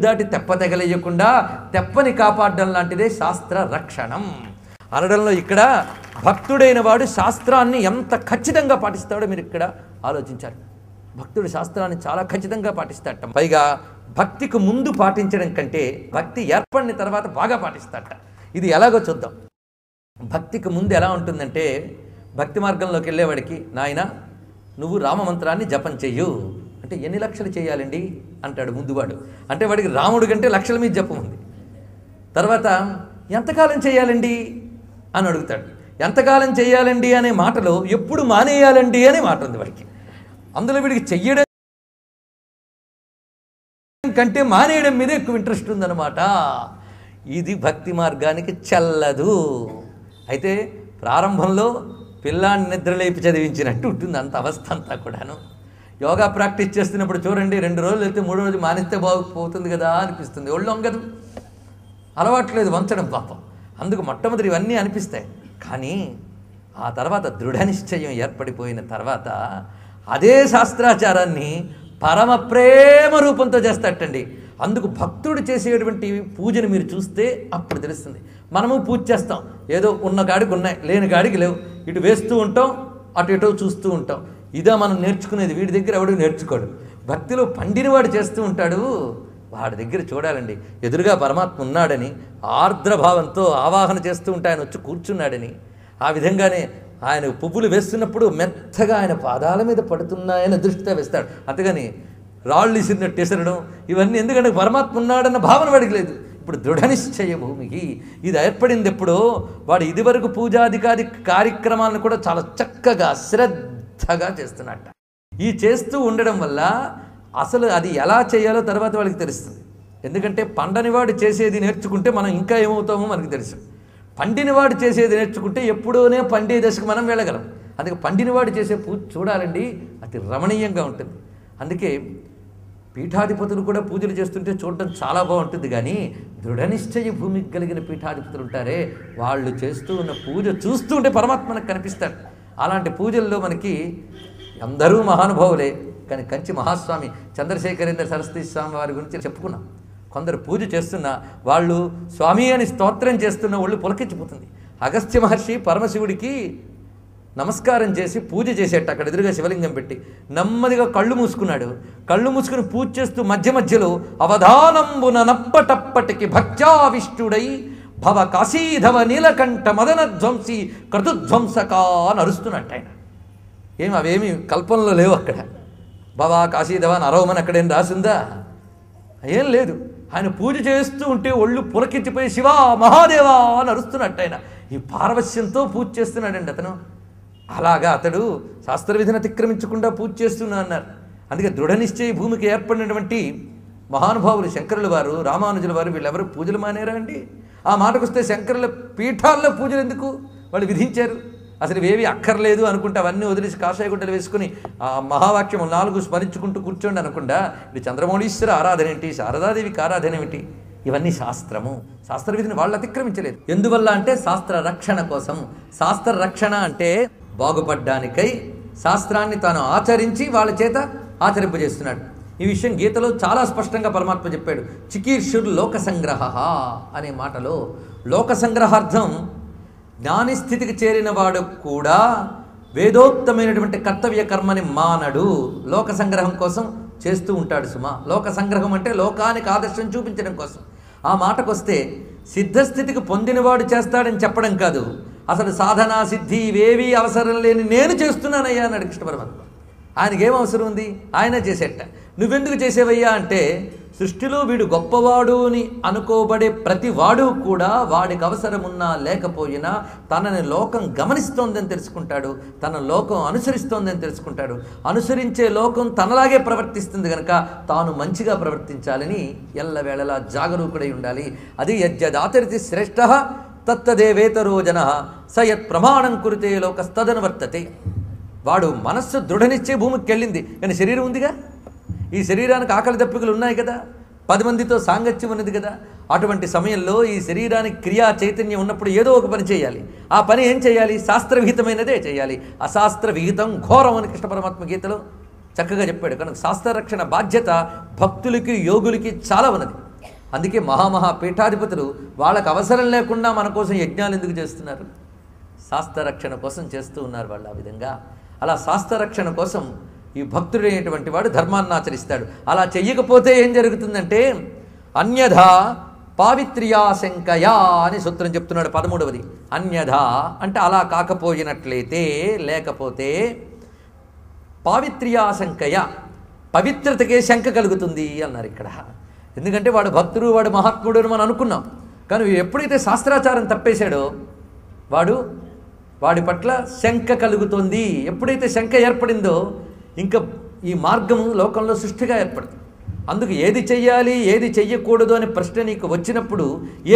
దాటి తెప్ప తెగలేయకుండా తెప్పని కాపాడడం లాంటిదే శాస్త్ర రక్షణం అనడంలో ఇక్కడ భక్తుడైన వాడు శాస్త్రాన్ని ఎంత ఖచ్చితంగా పాటిస్తాడో మీరు ఇక్కడ ఆలోచించారు. భక్తుడు శాస్త్రాన్ని చాలా ఖచ్చితంగా పాటిస్తాడట. పైగా భక్తికి ముందు పాటించడం కంటే భక్తి ఏర్పడిన తర్వాత బాగా పాటిస్తాడట. ఇది ఎలాగో చూద్దాం. భక్తికి ముందు ఎలా ఉంటుందంటే, భక్తి మార్గంలోకి వెళ్ళేవాడికి, నాయన నువ్వు రామమంత్రాన్ని జపం చెయ్యు అంటే ఎన్ని లక్షలు చేయాలండి అంటాడు ముందువాడు. అంటే వాడికి రాముడి కంటే లక్షల మీద జపం ఉంది. తర్వాత ఎంతకాలం చేయాలండి అని అడుగుతాడు. ఎంతకాలం చేయాలండి అనే మాటలో ఎప్పుడు మానేయాలండి అనే మాట ఉంది వాడికి. అందులో వీడికి చెయ్యడం కంటే మానేయడం మీద ఎక్కువ ఇంట్రెస్ట్ ఉందన్నమాట. ఇది భక్తి మార్గానికి చెల్లదు. అయితే ప్రారంభంలో పిల్లాన్ని నిద్రలేపి చదివించినట్టు ఉంటుంది అంత అవస్థ అంతా కూడాను. యోగా ప్రాక్టీస్ చేస్తున్నప్పుడు చూడండి, 2 రోజులు వెళ్తే 3వ రోజు మానేస్తే బాగుపోతుంది కదా అనిపిస్తుంది. ఒళ్ళు వంగదు, అలవాట్లేదు వంచడం పాపం. అందుకు మొట్టమొదటి ఇవన్నీ అనిపిస్తాయి. కానీ ఆ తర్వాత దృఢ నిశ్చయం ఏర్పడిపోయిన తర్వాత అదే శాస్త్రాచారాన్ని పరమ ప్రేమ రూపంతో చేస్తాటండి. అందుకు భక్తుడు చేసేటువంటి పూజను మీరు చూస్తే అప్పుడు తెలుస్తుంది. మనము పూజ చేస్తాం, ఏదో ఉన్న గాడికి ఉన్నాయి, లేని గాడికి లేవు, ఇటు వేస్తూ ఉంటాం, అటు ఇటో చూస్తూ ఉంటాం. ఇదా మనం నేర్చుకునేది. వీడి దగ్గర ఎవడు నేర్చుకోడు. భక్తిలో పండినవాడు చేస్తూ ఉంటాడు, వాడి దగ్గర చూడాలండి ఎదురుగా పరమాత్మ ఉన్నాడని ఆర్ద్రభావంతో ఆవాహన చేస్తూ ఉంటే ఆయన వచ్చి కూర్చున్నాడని. ఆ విధంగానే ఆయన పువ్వులు వేస్తున్నప్పుడు మెత్తగా ఆయన పాదాల మీద పడుతున్నాయని దృష్టితో వేస్తాడు. అంతేగాని రాళ్ళు ఇసిరినట్టు ఇసరడం ఇవన్నీ, ఎందుకంటే పరమాత్మ ఉన్నాడన్న భావన వాడికి లేదు. ఇప్పుడు దృఢ నిశ్చయ భూమికి ఇది ఏర్పడింది ఎప్పుడో, వాడు ఇదివరకు పూజాధికారి కార్యక్రమాలను కూడా చాలా చక్కగా శ్రద్ధగా చేస్తున్నట్ట. ఈ చేస్తూ ఉండడం వల్ల అసలు అది ఎలా చేయాలో తర్వాత వాళ్ళకి తెలుస్తుంది. ఎందుకంటే పండనివాడు చేసేది నేర్చుకుంటే మనం ఇంకా ఏమవుతామో మనకు తెలుసు. పండినవాడు చేసేది నేర్చుకుంటే ఎప్పుడోనే పండే దశకు మనం వెళ్ళగలం. అందుకే పండినవాడు చేసే పూజ చూడాలండి, అతి రమణీయంగా ఉంటుంది. అందుకే పీఠాధిపతులు కూడా పూజలు చేస్తుంటే చూడడం చాలా బాగుంటుంది. కానీ దృఢనిశ్చయ భూమికి కలిగిన పీఠాధిపతులు ఉంటారే, వాళ్ళు చేస్తూ ఉన్న పూజ చూస్తూ ఉంటే పరమాత్మ మనకు కనిపిస్తాడు. అలాంటి పూజల్లో మనకి అందరూ మహానుభావులే. కానీ కంచి మహాస్వామి చంద్రశేఖరేంద్ర సరస్వతి స్వామి వారి గురించి చెప్పుకున్నాం. కొందరు పూజ చేస్తున్నా వాళ్ళు స్వామి అని స్తోత్రం చేస్తున్న ఒళ్ళు పులకించిపోతుంది. అగస్త్య మహర్షి పరమశివుడికి నమస్కారం చేసి పూజ చేసేట, అక్కడ ఎదురుగా శివలింగం పెట్టి నెమ్మదిగా కళ్ళు మూసుకున్నాడు. కళ్ళు మూసుకుని పూజ చేస్తూ మధ్య మధ్యలో అవధానంబున నప్పటప్పటికి భక్త్యావిష్టుడై భవ కాశీధవ నీలకంఠ మదన ధ్వంసి క్రతుధ్వంసకా అని అరుస్తున్నట్టు ఆయన. అవేమి కల్పనలో లేవు. అక్కడ భవ కాశీధవ అని అరవమని అక్కడేం రాసిందా? ఏం లేదు. ఆయన పూజ చేస్తూ ఉంటే ఒళ్ళు పులకించిపోయి శివ మహాదేవా అని అరుస్తున్నట్టు ఆయన. ఈ పారవశ్యంతో పూజ చేస్తున్నాడండి అతను. అలాగా అతడు శాస్త్రవిధిని అతిక్రమించకుండా పూజ చేస్తున్నా అన్నారు. అందుకే దృఢ నిశ్చయ భూమికి ఏర్పడినటువంటి మహానుభావులు శంకరుల వారు, రామానుజుల వారు, వీళ్ళెవరు పూజలు మానేరా అండి? ఆ మాటకు వస్తే శంకరుల పీఠాల్లో పూజలు ఎందుకు వాళ్ళు విధించారు? అసలు ఇవేవి అక్కర్లేదు అనుకుంటే అవన్నీ వదిలేసి కాషాయ గుడ్డలు వేసుకుని ఆ మహావాక్యం 4 స్మరించుకుంటూ కూర్చోండి అనకుండా ఇది చంద్రమౌళీశ్వర ఆరాధన ఏంటి, శారదాదేవికి ఆరాధన ఏమిటి? ఇవన్నీ శాస్త్రము. శాస్త్ర విధిని వాళ్ళు అతిక్రమించలేదు. ఎందువల్ల అంటే శాస్త్ర రక్షణ కోసం. శాస్త్ర రక్షణ అంటే బాగుపడ్డానికై శాస్త్రాన్ని తాను ఆచరించి వాళ్ళ చేత ఆచరింపజేస్తున్నాడు. ఈ విషయం గీతలో చాలా స్పష్టంగా పరమాత్మ చెప్పాడు. చికీర్షుర్ లోక సంగ్రహ అనే మాటలో లోక సంగ్రహార్థం జ్ఞానిస్థితికి చేరిన వాడు కూడా వేదోక్తమైనటువంటి కర్తవ్య కర్మని మానడు, లోక సంగ్రహం కోసం చేస్తూ ఉంటాడు సుమా. లోక సంగ్రహం అంటే లోకానికి ఆదర్శం చూపించడం కోసం. ఆ మాటకొస్తే సిద్ధస్థితికి పొందినవాడు చేస్తాడని చెప్పడం కాదు, అసలు సాధనా సిద్ధి ఇవేవీ అవసరం లేని నేను చేస్తున్నానయ్యా అన్నాడు కృష్ణ పరమాత్మ. ఆయనకేం అవసరం ఉంది? ఆయన చేసేట. నువ్వెందుకు చేసేవయ్యా అంటే సృష్టిలో వీడు గొప్పవాడు అని అనుకోబడే ప్రతి వాడు కూడా వాడికి అవసరమున్నా లేకపోయినా తనని లోకం గమనిస్తోందని తెలుసుకుంటాడు, తన లోకం అనుసరిస్తోందని తెలుసుకుంటాడు. అనుసరించే లోకం తనలాగే ప్రవర్తిస్తుంది కనుక తాను మంచిగా ప్రవర్తించాలని ఎల్లవేళలా జాగరూకుడై ఉండాలి. అది యజ్జదాచరితి శ్రేష్ఠ తత్తదేవేతరో జన సయత్ ప్రమాణం కురితే లోకస్తదనువర్తతే. వాడు మనస్సు దృఢనిచ్చే భూమికి వెళ్ళింది, కానీ శరీరం ఉందిగా. ఈ శరీరానికి ఆకలి దప్పికలు ఉన్నాయి కదా, 10 మందితో సాంగత్యం ఉన్నది కదా. అటువంటి సమయంలో ఈ శరీరానికి క్రియా చైతన్యం ఉన్నప్పుడు ఏదో ఒక పని చేయాలి. ఆ పని ఏం చేయాలి? శాస్త్రవిహితమైనదే చేయాలి. అశాస్త్ర విహితం ఘోరం అని కృష్ణ పరమాత్మ గీతలో చక్కగా చెప్పాడు. కనుక శాస్త్ర రక్షణ బాధ్యత భక్తులకి యోగులకి చాలా ఉన్నది. అందుకే మహామహా పీఠాధిపతులు వాళ్ళకు అవసరం లేకుండా మన కోసం యజ్ఞాలు ఎందుకు చేస్తున్నారు? శాస్త్రరక్షణ కోసం చేస్తూ ఉన్నారు వాళ్ళు. ఆ విధంగా అలా శాస్త్రరక్షణ కోసం ఈ భక్తుడైనటువంటి వాడు ధర్మాన్ని ఆచరిస్తాడు. అలా చెయ్యకపోతే ఏం జరుగుతుందంటే అన్యథా పావిత్ర్యాశంకయా అని సూత్రం చెప్తున్నాడు 13వది. అన్యథా అంటే అలా కాకపోయినట్లయితే, లేకపోతే పావిత్ర్యాశంకయ పవిత్రతకే శంక కలుగుతుంది అన్నారు ఇక్కడ. ఎందుకంటే వాడు భక్తుడు, వాడు మహాత్ముడు అని మనం అనుకున్నాం. కానీ ఎప్పుడైతే శాస్త్రాచారం తప్పేశాడో వాడి పట్ల శంక కలుగుతుంది. ఎప్పుడైతే శంక ఏర్పడిందో ఇంకా ఈ మార్గము లోకంలో సృష్టిగా ఏర్పడుతుంది. అందుకు ఏది చెయ్యాలి ఏది చెయ్యకూడదు అనే ప్రశ్న నీకు వచ్చినప్పుడు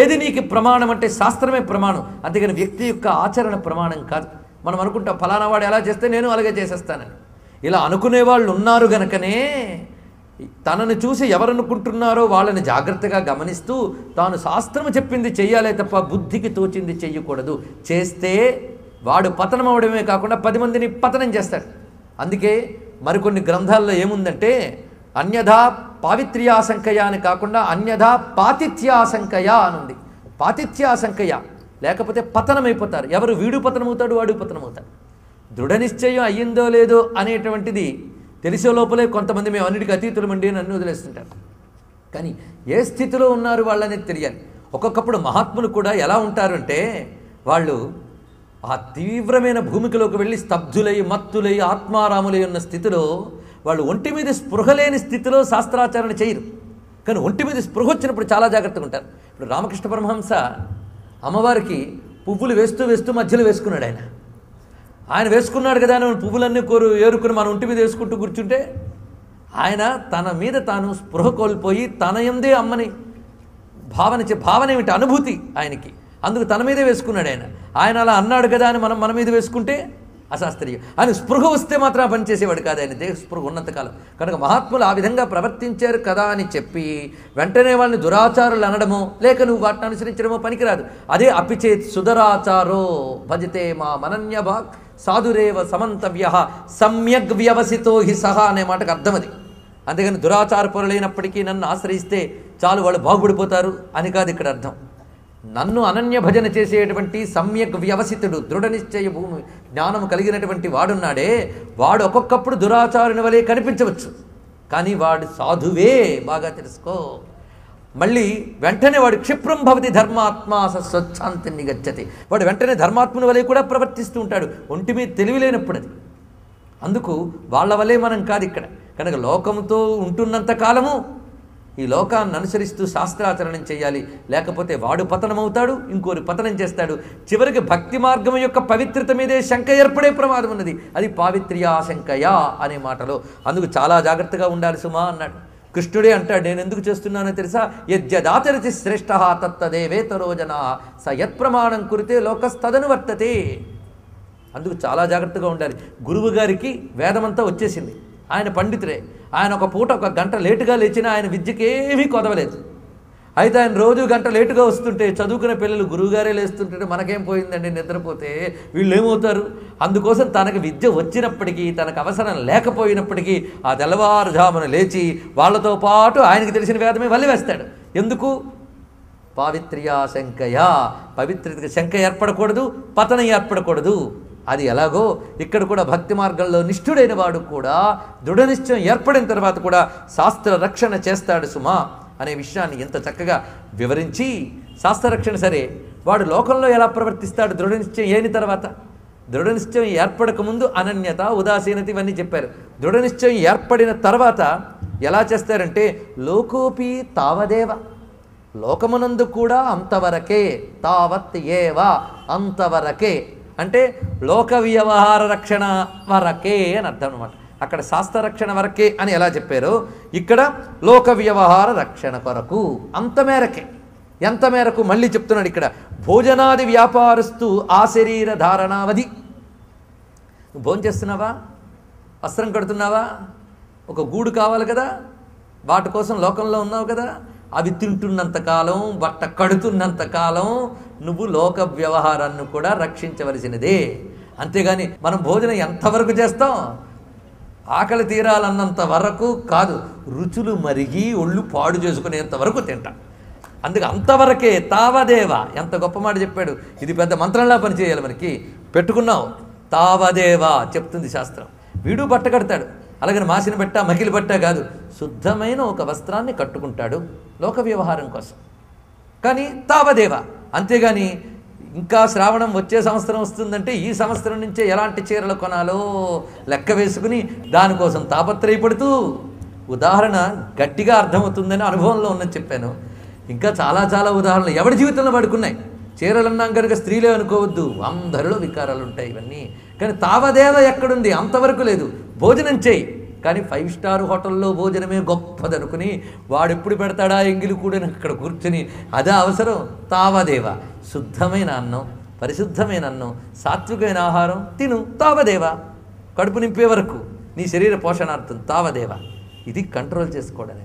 ఏది నీకు ప్రమాణం అంటే శాస్త్రమే ప్రమాణం, అంతేగాని వ్యక్తి యొక్క ఆచరణ ప్రమాణం కాదు. మనం అనుకుంటాం ఫలానా వాడు ఎలా చేస్తే నేను అలాగే చేసేస్తానని. ఇలా అనుకునే వాళ్ళు ఉన్నారు గనకనే తనను చూసి ఎవరనుకుంటున్నారో వాళ్ళని జాగ్రత్తగా గమనిస్తూ తాను శాస్త్రము చెప్పింది చెయ్యాలే తప్ప బుద్ధికి తోచింది చెయ్యకూడదు. చేస్తే వాడు పతనం అవడమే కాకుండా 10 మందిని పతనం చేస్తాడు. అందుకే మరికొన్ని గ్రంథాల్లో ఏముందంటే అన్యథా పావిత్ర్యాశంకయ అని కాకుండా అన్యథా పాతిథ్యాశంకయ అని ఉంది. పాతిథ్యాశంకయ లేకపోతే పతనమైపోతారు. ఎవరు? వీడు పతనమవుతాడు, వాడు పతనమవుతాడు. దృఢ నిశ్చయం అయ్యిందో లేదో అనేటువంటిది తెలిసే లోపలే కొంతమంది మేము అన్నిటికీ అతీతులమండి అని అన్ని వదిలేస్తుంటారు. కానీ ఏ స్థితిలో ఉన్నారు వాళ్ళనేది తెలియాలి. ఒక్కొక్కప్పుడు మహాత్ములు కూడా ఎలా ఉంటారంటే వాళ్ళు ఆ తీవ్రమైన భూమికలోకి వెళ్ళి స్తబ్దులై మత్తులై ఆత్మారాములై ఉన్న స్థితిలో వాళ్ళు ఒంటి మీద స్పృహ లేని స్థితిలో శాస్త్రాచరణ చేయరు. కానీ ఒంటి మీద స్పృహ వచ్చినప్పుడు చాలా జాగ్రత్తగా ఉంటారు. ఇప్పుడు రామకృష్ణ పరమహంస అమ్మవారికి పువ్వులు వేస్తూ వేస్తూ మధ్యలో వేసుకున్నాడు. ఆయన వేసుకున్నాడు కదా అని పువ్వులన్నీ ఏరుకుని మన ఒంటి మీద వేసుకుంటూ కూర్చుంటే ఆయన తన మీద తాను స్పృహ కోల్పోయి తన యందే అమ్మని భావన ఏమిటి? అనుభూతి ఆయనకి. అందుకు తన మీదే వేసుకున్నాడు ఆయన అలా అన్నాడు కదా అని మనం మన మీద వేసుకుంటే అశాస్త్రీయం. ఆయన స్పృహ వస్తే మాత్రం పనిచేసేవాడు కాదు, ఆయన దేహ స్పృహ ఉన్నంతకాలం. కనుక మహాత్ములు ఆ విధంగా ప్రవర్తించారు కదా అని చెప్పి వెంటనే వాళ్ళని దురాచారులు అనడమో లేక నువ్వు వాటిని అనుసరించడమో పనికిరాదు. అదే అపిచేత్ సుధరాచారో భజతే మా మనన్య భాగ్ సాధురేవ సమంతవ్య సమ్యగ్ వ్యవసితో హి సహా అనే మాటకు అర్థం అది. అంతేగాని దురాచారపరులైనప్పటికీ నన్ను ఆశ్రయిస్తే చాలు వాళ్ళు బాగుపడిపోతారు అని కాదు ఇక్కడ అర్థం. నన్ను అనన్య భజన చేసేటువంటి సమ్యక్ వ్యవసితుడు దృఢ నిశ్చయ భూమి జ్ఞానం కలిగినటువంటి వాడున్నాడే వాడు ఒక్కొక్కప్పుడు దురాచారుని వలె కనిపించవచ్చు, కానీ వాడు సాధువే, బాగా తెలుసుకో. మళ్ళీ వెంటనే వాడు క్షిప్రం భవతి ధర్మాత్మా స్వచ్ఛాంతిని గచ్చతి. వాడు వెంటనే ధర్మాత్ముని వలె కూడా ప్రవర్తిస్తూ ఉంటాడు, ఒంటి మీద తెలివిలేనప్పుడు అది. అందుకు వాళ్ళ వలె మనం కాదు ఇక్కడ. కనుక లోకంతో ఉంటున్నంత కాలము ఈ లోకాన్ని అనుసరిస్తూ శాస్త్రాచరణం చేయాలి. లేకపోతే వాడు పతనమవుతాడు, ఇంకోరు పతనం చేస్తాడు. చివరికి భక్తి మార్గం యొక్క పవిత్రత మీదే శంక ఏర్పడే ప్రమాదం ఉన్నది. అది పావిత్ర్యాశంకయా అనే మాటలో. అందుకు చాలా జాగ్రత్తగా ఉండాలి సుమా అన్నాడు. కృష్ణుడే అంటాడు, నేను ఎందుకు చేస్తున్నానో తెలుసా? యజ్జదాచరతి శ్రేష్ఠ తత్తదేవేతరో జనా స యత్ప్రమాణం కురితే లోకస్తదను వర్తతే. అందుకు చాలా జాగ్రత్తగా ఉండాలి. గురువు గారికి వేదమంతా వచ్చేసింది, ఆయన పండితుడే. ఆయన ఒక పూట 1 గంట లేటుగా లేచినా ఆయన విద్యకేమీ కొదవలేదు. అయితే ఆయన రోజు గంట లేటుగా వస్తుంటే చదువుకునే పిల్లలు గురువుగారే లేస్తుంటే మనకేం పోయిందండి నిద్రపోతే వీళ్ళు ఏమవుతారు? అందుకోసం తనకు విద్య వచ్చినప్పటికీ తనకు అవసరం లేకపోయినప్పటికీ ఆ తెల్లవారుజామున లేచి వాళ్ళతో పాటు ఆయనకు తెలిసిన వేదమే వల్లివేస్తాడు. ఎందుకు? పావిత్ర్యాశంకయ, పవిత్రతకి శంక ఏర్పడకూడదు, పతనం ఏర్పడకూడదు. అది ఎలాగో ఇక్కడ కూడా భక్తి మార్గంలో నిష్ఠుడైన వాడు కూడా దృఢ నిశ్చయం ఏర్పడిన తర్వాత కూడా శాస్త్ర రక్షణ చేస్తాడు సుమా అనే విషయాన్ని ఎంత చక్కగా వివరించి, శాస్త్రరక్షణ సరే వాడు లోకంలో ఎలా ప్రవర్తిస్తాడు దృఢ నిశ్చయం అయిన తర్వాత? దృఢ నిశ్చయం ఏర్పడకముందు అనన్యత, ఉదాసీనత ఇవన్నీ చెప్పారు. దృఢ నిశ్చయం ఏర్పడిన తర్వాత ఎలా చేస్తారంటే లోకోపి తావదేవ, లోకమునందు కూడా అంతవరకే, తావత్ ఏవ అంతవరకే అంటే లోక వ్యవహార రక్షణ వరకే అని అర్థం అనమాట. అక్కడ శాస్త్ర రక్షణ వరకే అని ఎలా చెప్పారో ఇక్కడ లోక వ్యవహార రక్షణ కొరకు అంత మేరకే. ఎంత మేరకు మళ్ళీ చెప్తున్నాడు ఇక్కడ. భోజనాది వ్యాపారస్తు ఆ శరీర ధారణావధి. నువ్వు భోజనం చేస్తున్నావా? వస్త్రం కడుతున్నావా? ఒక గూడు కావాలి కదా, వాటి కోసం లోకంలో ఉన్నావు కదా. అవి తింటున్నంతకాలం, బట్ట కడుతున్నంతకాలం నువ్వు లోక వ్యవహారాన్ని కూడా రక్షించవలసినదే. అంతేగాని మనం భోజనం ఎంతవరకు చేస్తాం? ఆకలి తీరాలన్నంత వరకు కాదు, రుచులు మరిగి ఒళ్ళు పాడు చేసుకునేంత వరకు తింటాం. అందుకే అంతవరకే తావదేవ. ఎంత గొప్ప మాట చెప్పాడు. ఇది పెద్ద మంత్రంలా పనిచేయాలి మనకి. పెట్టుకున్నావు తావదేవ చెప్తుంది శాస్త్రం. వీడు బట్ట కడతాడు, అలాగని మాసిన బట్ట మకిలి బట్ట కాదు, శుద్ధమైన ఒక వస్త్రాన్ని కట్టుకుంటాడు లోక వ్యవహారం కోసం. కానీ తావదేవ, అంతేగాని ఇంకా శ్రావణం వచ్చే సంవత్సరం వస్తుందంటే ఈ సంవత్సరం నుంచే ఎలాంటి చీరలు కొనాలో లెక్క వేసుకుని దానికోసం తాపత్రయపడుతూ, ఉదాహరణ గట్టిగా అర్థమవుతుందని అనుభవంలో ఉన్నది చెప్పాను. ఇంకా చాలా చాలా ఉదాహరణలు ఎవరి జీవితంలో పడుకున్నాయి. చీరలు అన్నాం కనుక స్త్రీలే అనుకోవద్దు, అందరిలో వికారాలు ఉంటాయి ఇవన్నీ. కానీ తావదేవ ఎక్కడుంది? అంతవరకు లేదు. భోజనం చేయి, కానీ 5 స్టార్ హోటల్లో భోజనమే గొప్పదనుకుని వాడు ఎప్పుడు పెడతాడా ఎంగిలి కూడా అక్కడ కూర్చుని అదే అవసరం. తావదేవ, శుద్ధమైన అన్నం, పరిశుద్ధమైన అన్నం, సాత్వికమైన ఆహారం తిను. తావదేవ, కడుపు నింపే వరకు నీ శరీర పోషణార్థం తావదేవ. ఇది కంట్రోల్ చేసుకోవడం.